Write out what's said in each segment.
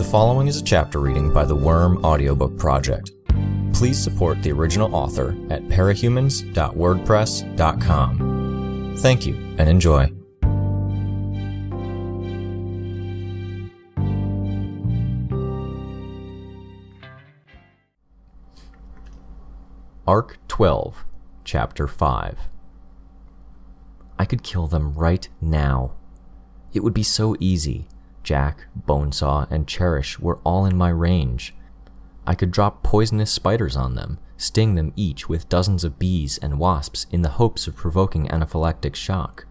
following is a chapter reading by the Worm Audiobook Project. Please support the original author at parahumans.wordpress.com. Thank you and enjoy. Arc 12, Chapter 5. I could kill them right now. It would be so easy. Jack, Bonesaw, and Cherish were all in my range. I could drop poisonous spiders on them, sting them each with dozens of bees and wasps in the hopes of provoking anaphylactic shock.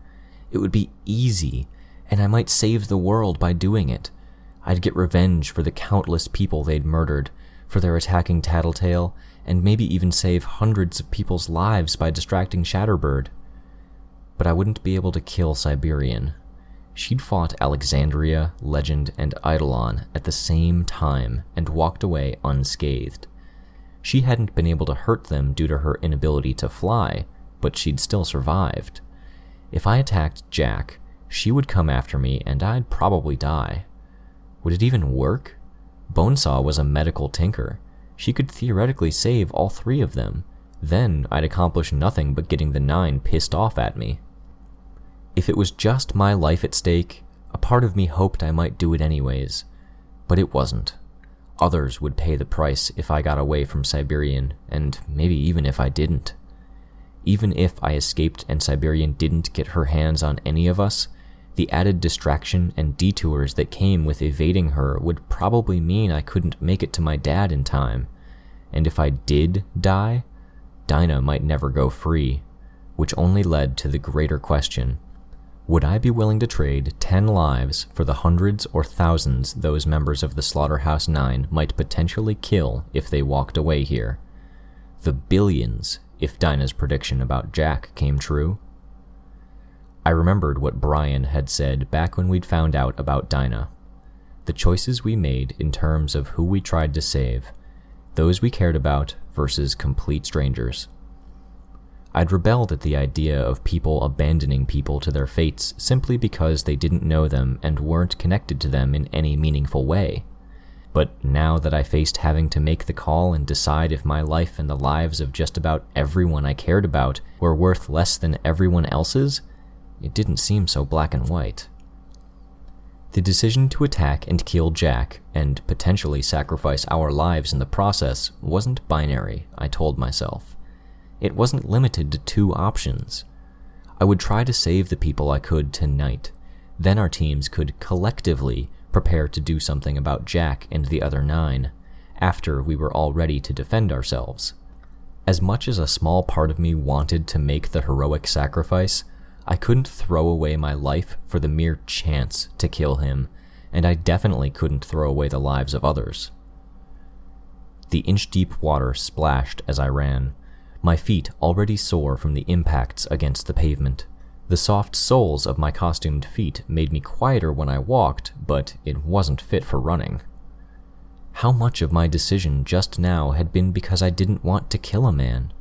It would be easy, and I might save the world by doing it. I'd get revenge for the countless people they'd murdered, for their attacking Tattletale, and maybe even save hundreds of people's lives by distracting Shatterbird. But I wouldn't be able to kill Siberian. She'd fought Alexandria, Legend, and Eidolon at the same time and walked away unscathed. She hadn't been able to hurt them due to her inability to fly, but she'd still survived. If I attacked Jack, she would come after me and I'd probably die. Would it even work? Bonesaw was a medical tinker. She could theoretically save all three of them. Then I'd accomplish nothing but getting the 9 pissed off at me. If it was just my life at stake, a part of me hoped I might do it anyways. But it wasn't. Others would pay the price if I got away from Siberian, and maybe even if I didn't. Even if I escaped and Siberian didn't get her hands on any of us, the added distraction and detours that came with evading her would probably mean I couldn't make it to my dad in time. And if I did die, Dinah might never go free, which only led to the greater question. Would I be willing to trade 10 lives for the hundreds or thousands those members of the Slaughterhouse 9 might potentially kill if they walked away here? The billions, if Dinah's prediction about Jack came true. I remembered what Brian had said back when we'd found out about Dinah. The choices we made in terms of who we tried to save, those we cared about versus complete strangers. I'd rebelled at the idea of people abandoning people to their fates simply because they didn't know them and weren't connected to them in any meaningful way. But now that I faced having to make the call and decide if my life and the lives of just about everyone I cared about were worth less than everyone else's, it didn't seem so black and white. The decision to attack and kill Jack, and potentially sacrifice our lives in the process, wasn't binary, I told myself. It wasn't limited to 2 options. I would try to save the people I could tonight. Then our teams could collectively prepare to do something about Jack and the other 9, after we were all ready to defend ourselves. As much as a small part of me wanted to make the heroic sacrifice, I couldn't throw away my life for the mere chance to kill him, and I definitely couldn't throw away the lives of others. The inch-deep water splashed as I ran. My feet already sore from the impacts against the pavement. The soft soles of my costumed feet made me quieter when I walked, but it wasn't fit for running. How much of my decision just now had been because I didn't want to kill a man?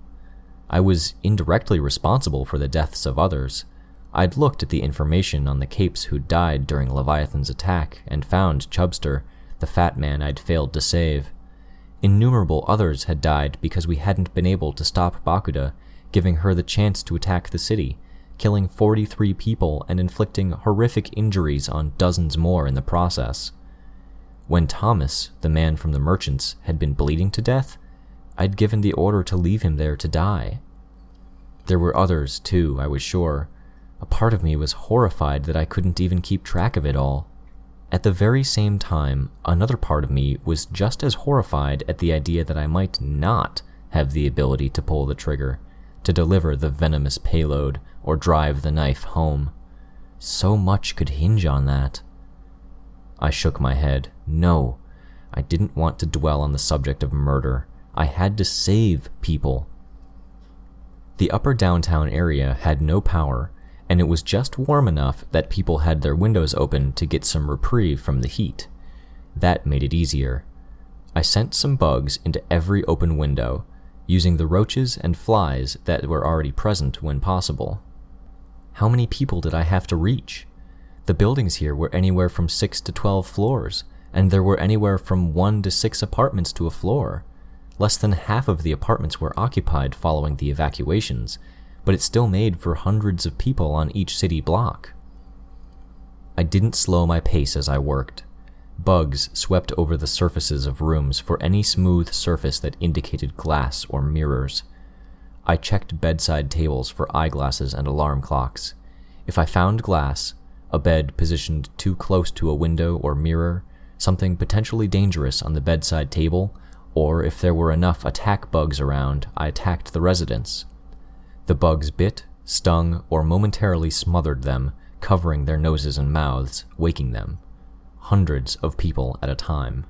I was indirectly responsible for the deaths of others. I'd looked at the information on the capes who'd died during Leviathan's attack and found Chubster, the fat man I'd failed to save. Innumerable others had died because we hadn't been able to stop Bakuda, giving her the chance to attack the city, killing 43 people and inflicting horrific injuries on dozens more in the process. When Thomas, the man from the merchants, had been bleeding to death, I'd given the order to leave him there to die. There were others, too, I was sure. A part of me was horrified that I couldn't even keep track of it all. At the very same time, another part of me was just as horrified at the idea that I might not have the ability to pull the trigger, to deliver the venomous payload, or drive the knife home. So much could hinge on that. I shook my head. No, I didn't want to dwell on the subject of murder. I had to save people. The upper downtown area had no power, and it was just warm enough that people had their windows open to get some reprieve from the heat. That made it easier. I sent some bugs into every open window, using the roaches and flies that were already present when possible. How many people did I have to reach? The buildings here were anywhere from 6 to 12 floors, and there were anywhere from 1 to 6 apartments to a floor. Less than half of the apartments were occupied following the evacuations, but it still made for hundreds of people on each city block. I didn't slow my pace as I worked. Bugs swept over the surfaces of rooms for any smooth surface that indicated glass or mirrors. I checked bedside tables for eyeglasses and alarm clocks. If I found glass, a bed positioned too close to a window or mirror, something potentially dangerous on the bedside table, or if there were enough attack bugs around, I attacked the residents. The bugs bit, stung, or momentarily smothered them, covering their noses and mouths, waking them. Hundreds of people at a time.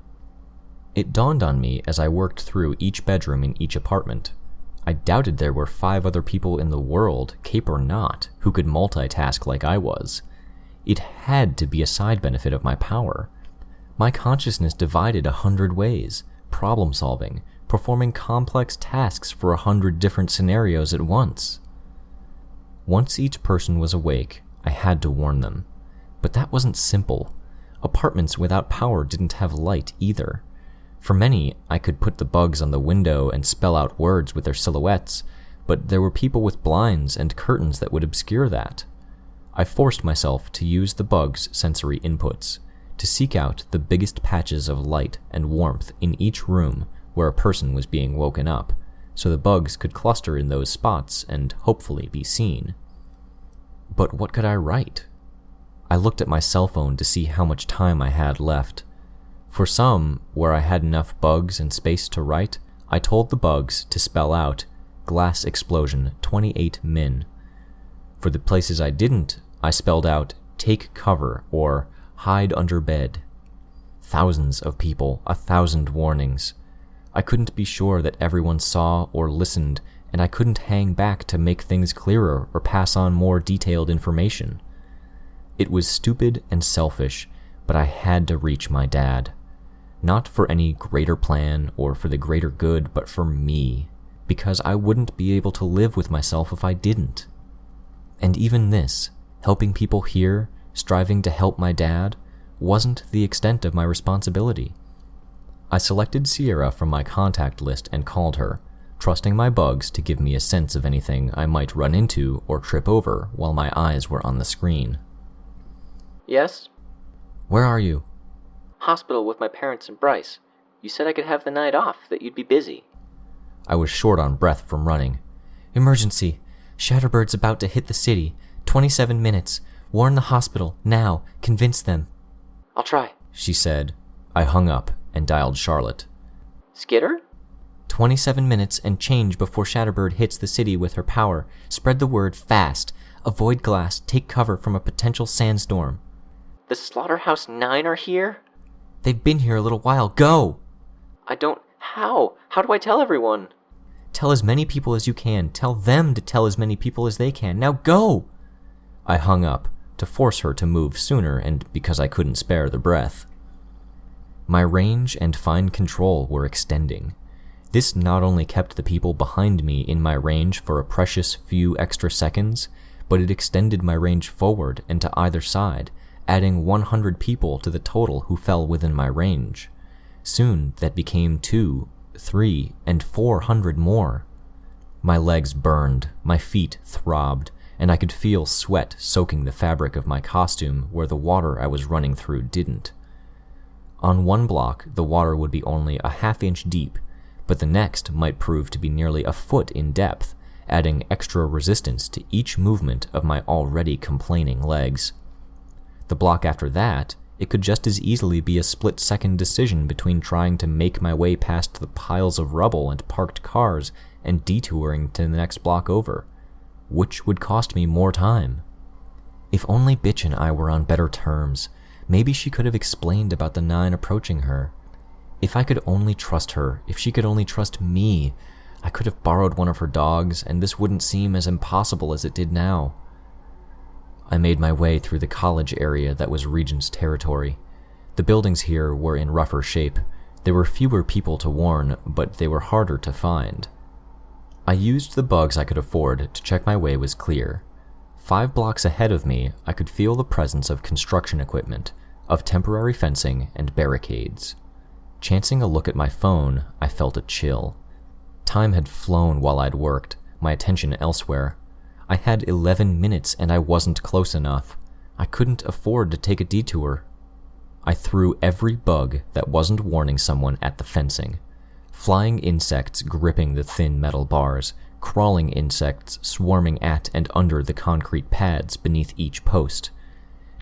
It dawned on me as I worked through each bedroom in each apartment. I doubted there were 5 other people in the world, cape or not, who could multitask like I was. It had to be a side benefit of my power. My consciousness divided 100 ways, problem solving, performing complex tasks for 100 different scenarios at once. Once each person was awake, I had to warn them. But that wasn't simple. Apartments without power didn't have light either. For many, I could put the bugs on the window and spell out words with their silhouettes, but there were people with blinds and curtains that would obscure that. I forced myself to use the bugs' sensory inputs, to seek out the biggest patches of light and warmth in each room where a person was being woken up, so the bugs could cluster in those spots and hopefully be seen. But what could I write? I looked at my cell phone to see how much time I had left. For some, where I had enough bugs and space to write, I told the bugs to spell out glass explosion 28 min. For the places I didn't, I spelled out take cover or hide under bed. Thousands of people, 1,000 warnings. I couldn't be sure that everyone saw or listened, and I couldn't hang back to make things clearer or pass on more detailed information. It was stupid and selfish, but I had to reach my dad. Not for any greater plan or for the greater good, but for me, because I wouldn't be able to live with myself if I didn't. And even this, helping people here, striving to help my dad, wasn't the extent of my responsibility. I selected Sierra from my contact list and called her, trusting my bugs to give me a sense of anything I might run into or trip over while my eyes were on the screen. Yes? Where are you? Hospital with my parents and Bryce. You said I could have the night off, that you'd be busy. I was short on breath from running. Emergency. Shatterbird's about to hit the city. 27 minutes. Warn the hospital, now. Convince them. I'll try, she said. I hung up and dialed Charlotte. Skitter? 27 minutes and change before Shatterbird hits the city with her power. Spread the word fast. Avoid glass. Take cover from a potential sandstorm. The Slaughterhouse 9 are here? They've been here a little while. Go! How? How do I tell everyone? Tell as many people as you can. Tell them to tell as many people as they can. Now go! I hung up, to force her to move sooner and because I couldn't spare the breath. My range and fine control were extending. This not only kept the people behind me in my range for a precious few extra seconds, but it extended my range forward and to either side, adding 100 people to the total who fell within my range. Soon that became 200, 300, and 400 more. My legs burned, my feet throbbed, and I could feel sweat soaking the fabric of my costume where the water I was running through didn't. On one block, the water would be only a half-inch deep, but the next might prove to be nearly a foot in depth, adding extra resistance to each movement of my already complaining legs. The block after that, it could just as easily be a split-second decision between trying to make my way past the piles of rubble and parked cars and detouring to the next block over. Which would cost me more time? If only Bitch and I were on better terms, maybe she could have explained about the 9 approaching her. If I could only trust her, if she could only trust me, I could have borrowed one of her dogs, and this wouldn't seem as impossible as it did now. I made my way through the college area that was Regent's territory. The buildings here were in rougher shape. There were fewer people to warn, but they were harder to find. I used the bugs I could afford to check my way was clear. 5 blocks ahead of me, I could feel the presence of construction equipment, of temporary fencing and barricades. Chancing a look at my phone, I felt a chill. Time had flown while I'd worked, my attention elsewhere. I had 11 minutes and I wasn't close enough. I couldn't afford to take a detour. I threw every bug that wasn't warning someone at the fencing. Flying insects gripping the thin metal bars, crawling insects swarming at and under the concrete pads beneath each post.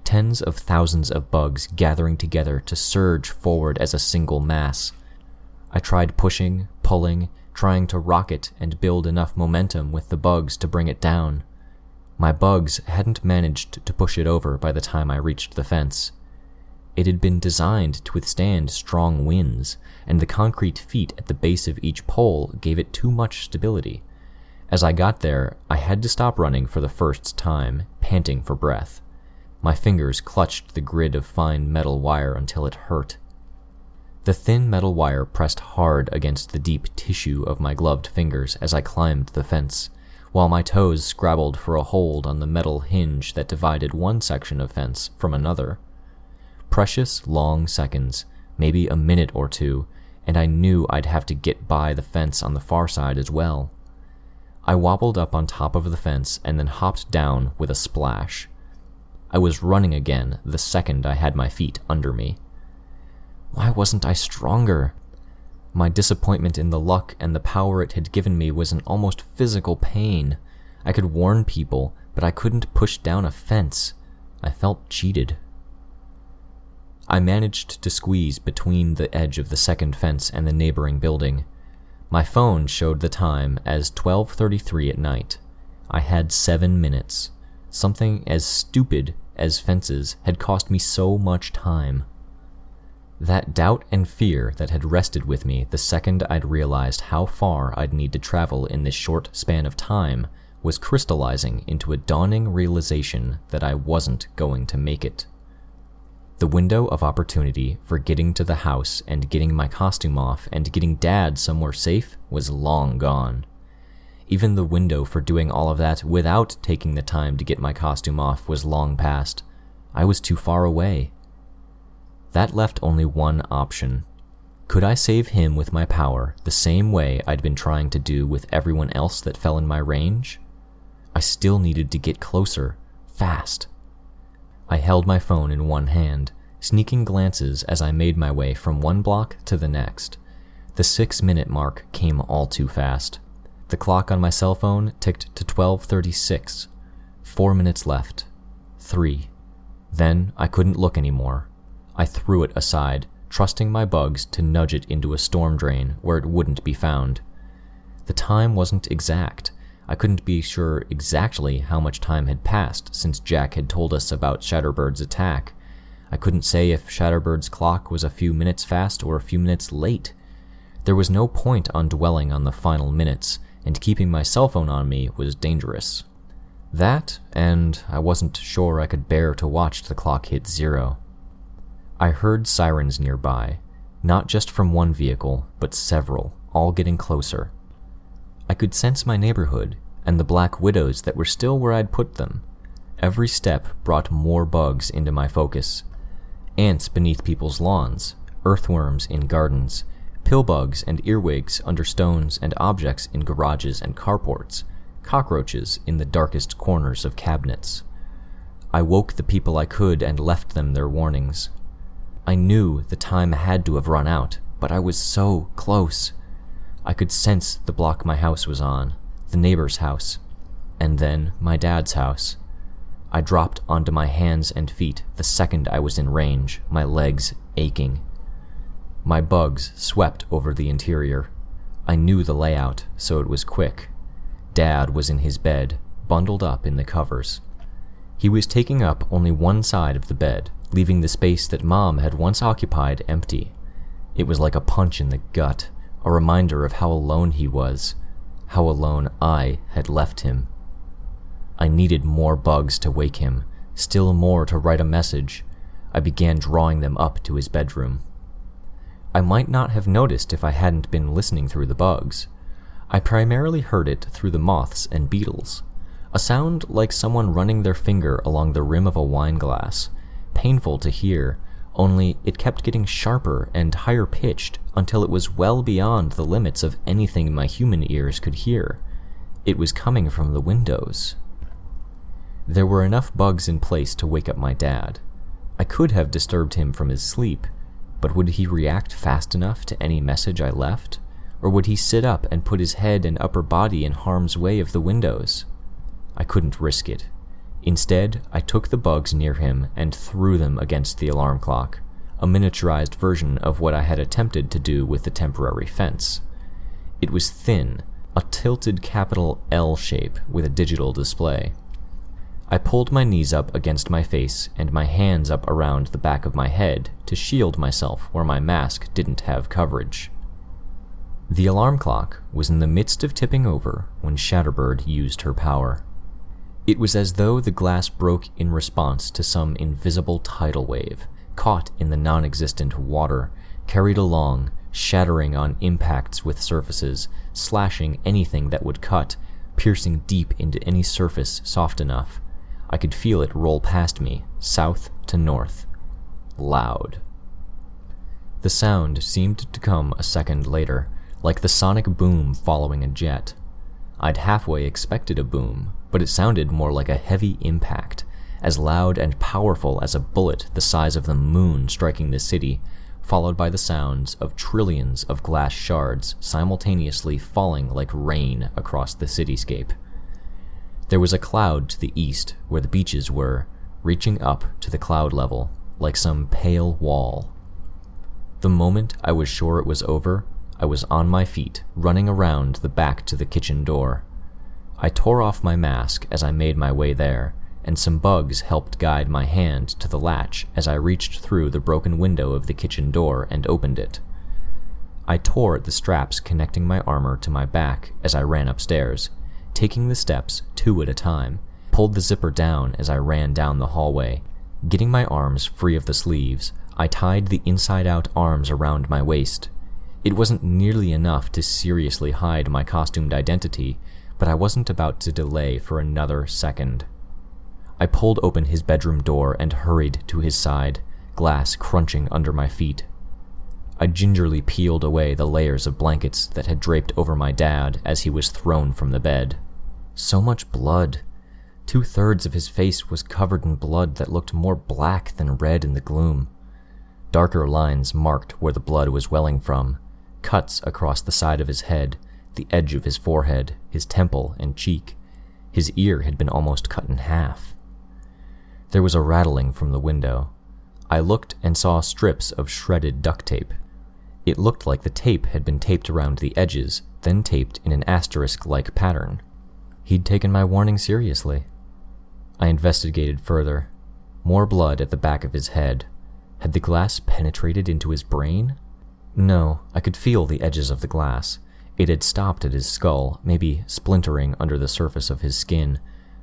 Tens of thousands of bugs gathering together to surge forward as a single mass. I tried pushing, pulling, trying to rocket and build enough momentum with the bugs to bring it down. My bugs hadn't managed to push it over by the time I reached the fence. It had been designed to withstand strong winds, and the concrete feet at the base of each pole gave it too much stability. As I got there, I had to stop running for the first time, panting for breath. My fingers clutched the grid of fine metal wire until it hurt. The thin metal wire pressed hard against the deep tissue of my gloved fingers as I climbed the fence, while my toes scrabbled for a hold on the metal hinge that divided one section of fence from another. Precious long seconds, maybe a minute or two, and I knew I'd have to get by the fence on the far side as well. I wobbled up on top of the fence and then hopped down with a splash. I was running again the second I had my feet under me. Why wasn't I stronger? My disappointment in the luck and the power it had given me was an almost physical pain. I could warn people, but I couldn't push down a fence. I felt cheated. I managed to squeeze between the edge of the second fence and the neighboring building. My phone showed the time as 12:33 at night. I had 7 minutes. Something as stupid as fences had cost me so much time. That doubt and fear that had rested with me the second I'd realized how far I'd need to travel in this short span of time was crystallizing into a dawning realization that I wasn't going to make it. The window of opportunity for getting to the house and getting my costume off and getting Dad somewhere safe was long gone. Even the window for doing all of that without taking the time to get my costume off was long past. I was too far away. That left only one option. Could I save him with my power the same way I'd been trying to do with everyone else that fell in my range? I still needed to get closer, fast. I held my phone in one hand, sneaking glances as I made my way from one block to the next. The 6-minute mark came all too fast. The clock on my cell phone ticked to 12:36. 4 minutes left. 3. Then I couldn't look anymore. I threw it aside, trusting my bugs to nudge it into a storm drain where it wouldn't be found. The time wasn't exact. I couldn't be sure exactly how much time had passed since Jack had told us about Shatterbird's attack. I couldn't say if Shatterbird's clock was a few minutes fast or a few minutes late. There was no point on dwelling on the final minutes, and keeping my cell phone on me was dangerous. That, and I wasn't sure I could bear to watch the clock hit 0. I heard sirens nearby, not just from one vehicle, but several, all getting closer. I could sense my neighborhood, and the black widows that were still where I'd put them. Every step brought more bugs into my focus. Ants beneath people's lawns, earthworms in gardens, pillbugs and earwigs under stones and objects in garages and carports, cockroaches in the darkest corners of cabinets. I woke the people I could and left them their warnings. I knew the time had to have run out, but I was so close. I could sense the block my house was on, the neighbor's house, and then my dad's house. I dropped onto my hands and feet the second I was in range, my legs aching. My bugs swept over the interior. I knew the layout, so it was quick. Dad was in his bed, bundled up in the covers. He was taking up only one side of the bed, leaving the space that Mom had once occupied empty. It was like a punch in the gut, a reminder of how alone he was, how alone I had left him. I needed more bugs to wake him, still more to write a message. I began drawing them up to his bedroom. I might not have noticed if I hadn't been listening through the bugs. I primarily heard it through the moths and beetles, a sound like someone running their finger along the rim of a wine glass, painful to hear, only it kept getting sharper and higher pitched until it was well beyond the limits of anything my human ears could hear. It was coming from the windows. There were enough bugs in place to wake up my dad. I could have disturbed him from his sleep, but would he react fast enough to any message I left? Or would he sit up and put his head and upper body in harm's way of the windows? I couldn't risk it. Instead, I took the bugs near him and threw them against the alarm clock, a miniaturized version of what I had attempted to do with the temporary fence. It was thin, a tilted capital L shape with a digital display. I pulled my knees up against my face and my hands up around the back of my head to shield myself where my mask didn't have coverage. The alarm clock was in the midst of tipping over when Shatterbird used her power. It was as though the glass broke in response to some invisible tidal wave, caught in the non-existent water, carried along, shattering on impacts with surfaces, slashing anything that would cut, piercing deep into any surface soft enough. I could feel it roll past me, south to north. Loud. The sound seemed to come a second later, like the sonic boom following a jet. I'd halfway expected a boom, but it sounded more like a heavy impact, as loud and powerful as a bullet the size of the moon striking the city, followed by the sounds of trillions of glass shards simultaneously falling like rain across the cityscape. There was a cloud to the east where the beaches were, reaching up to the cloud level, like some pale wall. The moment I was sure it was over, I was on my feet, running around the back to the kitchen door. I tore off my mask as I made my way there, and some bugs helped guide my hand to the latch as I reached through the broken window of the kitchen door and opened it. I tore at the straps connecting my armor to my back as I ran upstairs, taking the steps 2 at a time, pulled the zipper down as I ran down the hallway. Getting my arms free of the sleeves, I tied the inside-out arms around my waist. It wasn't nearly enough to seriously hide my costumed identity, but I wasn't about to delay for another second. I pulled open his bedroom door and hurried to his side, glass crunching under my feet. I gingerly peeled away the layers of blankets that had draped over my dad as he was thrown from the bed. So much blood. 2/3 of his face was covered in blood that looked more black than red in the gloom. Darker lines marked where the blood was welling from, cuts across the side of his head, the edge of his forehead, his temple and cheek. His ear had been almost cut in half. There was a rattling from the window. I looked and saw strips of shredded duct tape. It looked like the tape had been taped around the edges, then taped in an asterisk-like pattern. He'd taken my warning seriously. I investigated further. More blood at the back of his head. Had the glass penetrated into his brain? No, I could feel the edges of the glass. It had stopped at his skull, maybe splintering under the surface of his skin.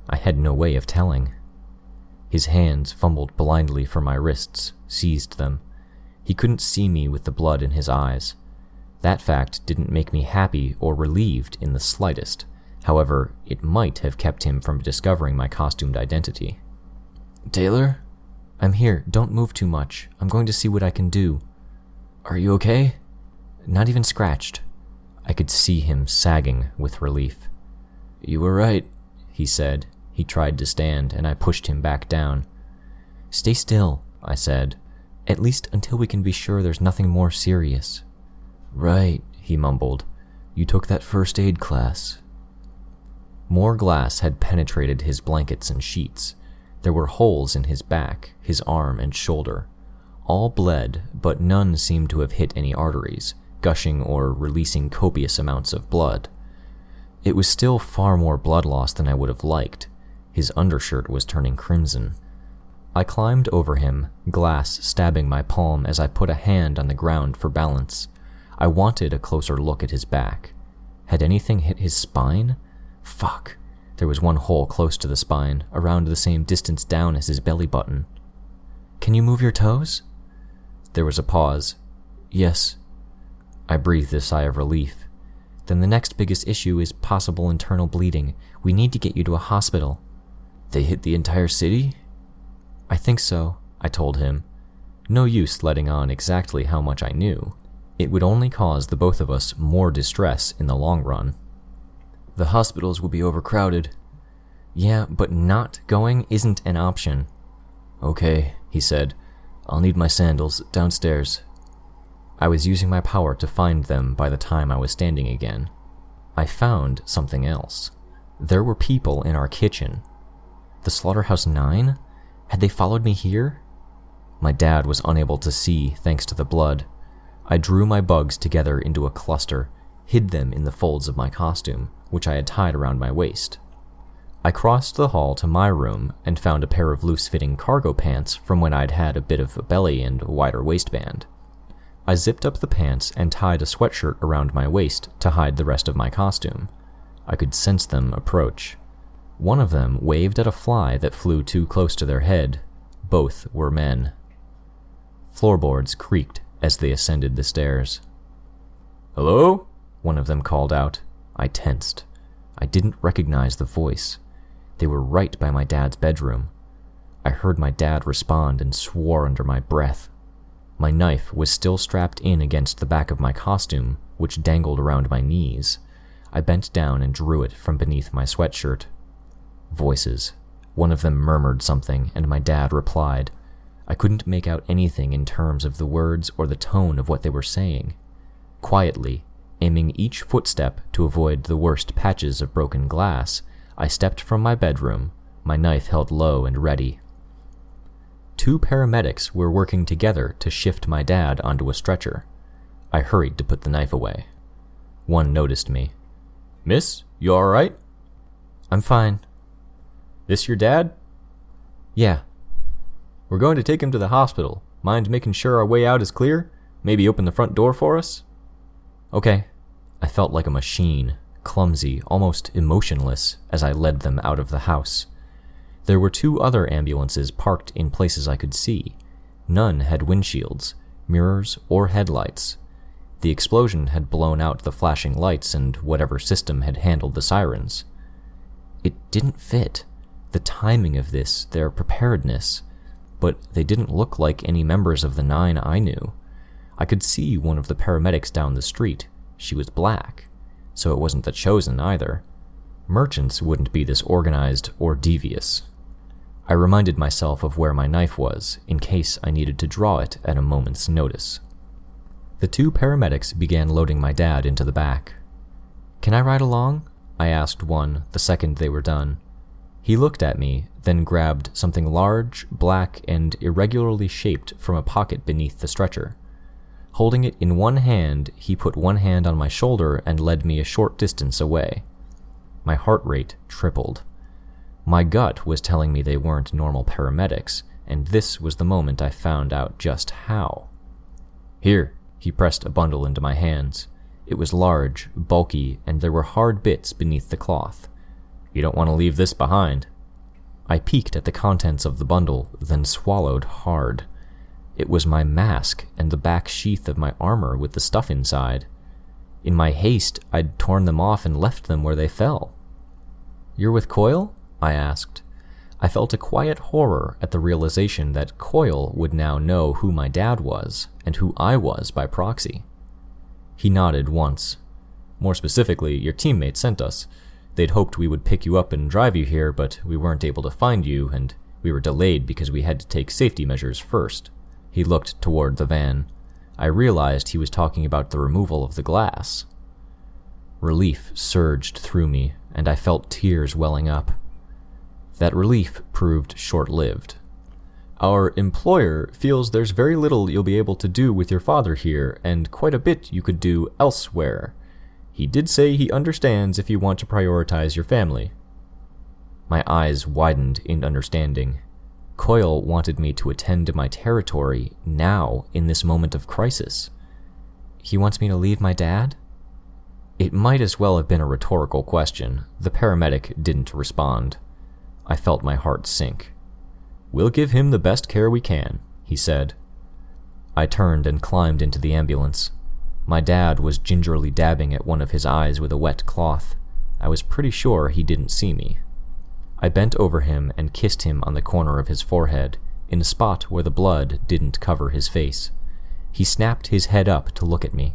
I had no way of telling. His hands fumbled blindly for my wrists, seized them. He couldn't see me with the blood in his eyes. That fact didn't make me happy or relieved in the slightest. However, it might have kept him from discovering my costumed identity. "Taylor? I'm here. Don't move too much. I'm going to see what I can do." "Are you okay?" "Not even scratched." I could see him sagging with relief. "You were right," he said. He tried to stand, and I pushed him back down. "Stay still," I said. "At least until we can be sure there's nothing more serious." "Right," he mumbled. "You took that first aid class." More glass had penetrated his blankets and sheets. There were holes in his back, his arm, and shoulder. All bled, but none seemed to have hit any arteries, gushing or releasing copious amounts of blood. It was still far more blood loss than I would have liked. His undershirt was turning crimson. I climbed over him, glass stabbing my palm as I put a hand on the ground for balance. I wanted a closer look at his back. Had anything hit his spine? Fuck. There was one hole close to the spine, around the same distance down as his belly button. "Can you move your toes?" There was a pause. "Yes." I breathed a sigh of relief. "Then the next biggest issue is possible internal bleeding. We need to get you to a hospital." "They hit the entire city?" "I think so," I told him. No use letting on exactly how much I knew. It would only cause the both of us more distress in the long run. The hospitals will be overcrowded. Yeah, but not going isn't an option. Okay, he said. I'll need my sandals downstairs. I was using my power to find them by the time I was standing again. I found something else. There were people in our kitchen. The Slaughterhouse 9? Had they followed me here? My dad was unable to see thanks to the blood. I drew my bugs together into a cluster, hid them in the folds of my costume, which I had tied around my waist. I crossed the hall to my room and found a pair of loose-fitting cargo pants from when I'd had a bit of a belly and a wider waistband. I zipped up the pants and tied a sweatshirt around my waist to hide the rest of my costume. I could sense them approach. One of them waved at a fly that flew too close to their head. Both were men. Floorboards creaked as they ascended the stairs. "Hello?" one of them called out. I tensed. I didn't recognize the voice. They were right by my dad's bedroom. I heard my dad respond and swore under my breath. My knife was still strapped in against the back of my costume, which dangled around my knees. I bent down and drew it from beneath my sweatshirt. Voices. One of them murmured something, and my dad replied. I couldn't make out anything in terms of the words or the tone of what they were saying. Quietly, aiming each footstep to avoid the worst patches of broken glass, I stepped from my bedroom, my knife held low and ready. 2 paramedics were working together to shift my dad onto a stretcher. I hurried to put the knife away. One noticed me. "Miss, you all right?" "I'm fine." "This your dad?" "Yeah." "We're going to take him to the hospital. Mind making sure our way out is clear? Maybe open the front door for us?" "Okay." I felt like a machine, clumsy, almost emotionless, as I led them out of the house. There were 2 other ambulances parked in places I could see. None had windshields, mirrors, or headlights. The explosion had blown out the flashing lights and whatever system had handled the sirens. It didn't fit. The timing of this, their preparedness. But they didn't look like any members of the 9 I knew. I could see one of the paramedics down the street. She was black, so it wasn't the Chosen either. Merchants wouldn't be this organized or devious. I reminded myself of where my knife was, in case I needed to draw it at a moment's notice. The 2 paramedics began loading my dad into the back. "Can I ride along?" I asked one the second they were done. He looked at me, then grabbed something large, black, and irregularly shaped from a pocket beneath the stretcher. Holding it in one hand, he put one hand on my shoulder and led me a short distance away. My heart rate tripled. My gut was telling me they weren't normal paramedics, and this was the moment I found out just how. "Here," he pressed a bundle into my hands. It was large, bulky, and there were hard bits beneath the cloth. "You don't want to leave this behind." I peeked at the contents of the bundle, then swallowed hard. It was my mask and the back sheath of my armor with the stuff inside. In my haste, I'd torn them off and left them where they fell. "You're with Coyle?" I asked. I felt a quiet horror at the realization that Coyle would now know who my dad was, and who I was by proxy. He nodded once. "More specifically, your teammate sent us. They'd hoped we would pick you up and drive you here, but we weren't able to find you, and we were delayed because we had to take safety measures first." He looked toward the van. I realized he was talking about the removal of the glass. Relief surged through me, and I felt tears welling up. That relief proved short-lived. "Our employer feels there's very little you'll be able to do with your father here, and quite a bit you could do elsewhere. He did say he understands if you want to prioritize your family." My eyes widened in understanding. Coyle wanted me to attend to my territory now, in this moment of crisis. He wants me to leave my dad? It might as well have been a rhetorical question. The paramedic didn't respond. I felt my heart sink. "We'll give him the best care we can," he said. I turned and climbed into the ambulance. My dad was gingerly dabbing at one of his eyes with a wet cloth. I was pretty sure he didn't see me. I bent over him and kissed him on the corner of his forehead, in a spot where the blood didn't cover his face. He snapped his head up to look at me.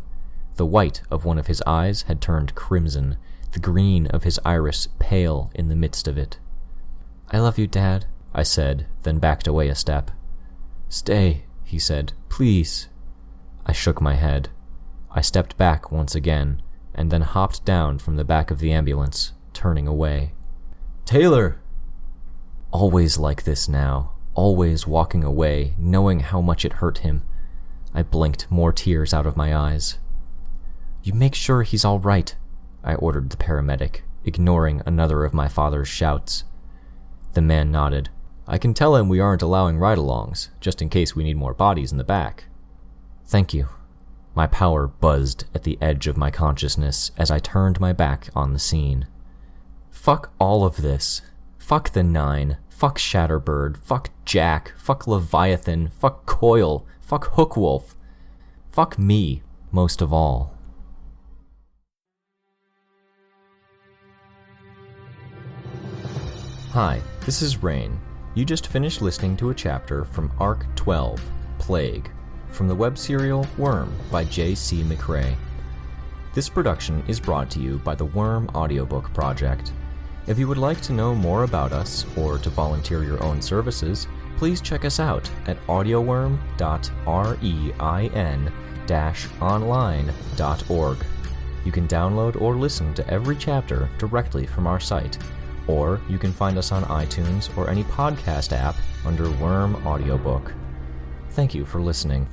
The white of one of his eyes had turned crimson, the green of his iris pale in the midst of it. "I love you, Dad," I said, then backed away a step. "Stay," he said, "please." I shook my head. I stepped back once again, and then hopped down from the back of the ambulance, turning away. "Taylor!" Always like this now, always walking away, knowing how much it hurt him. I blinked more tears out of my eyes. "You make sure he's all right," I ordered the paramedic, ignoring another of my father's shouts. The man nodded. "I can tell him we aren't allowing ride-alongs, just in case we need more bodies in the back." "Thank you." My power buzzed at the edge of my consciousness as I turned my back on the scene. Fuck all of this. Fuck the Nine. Fuck Shatterbird. Fuck Jack. Fuck Leviathan. Fuck Coil. Fuck Hookwolf. Fuck me, most of all. Hi, this is Rein. You just finished listening to a chapter from Arc 12, Plague, from the web serial Worm by J.C. McCrae. This production is brought to you by the Worm Audiobook Project. If you would like to know more about us or to volunteer your own services, please check us out at audioworm.rein-online.org. You can download or listen to every chapter directly from our site, or you can find us on iTunes or any podcast app under Worm Audiobook. Thank you for listening.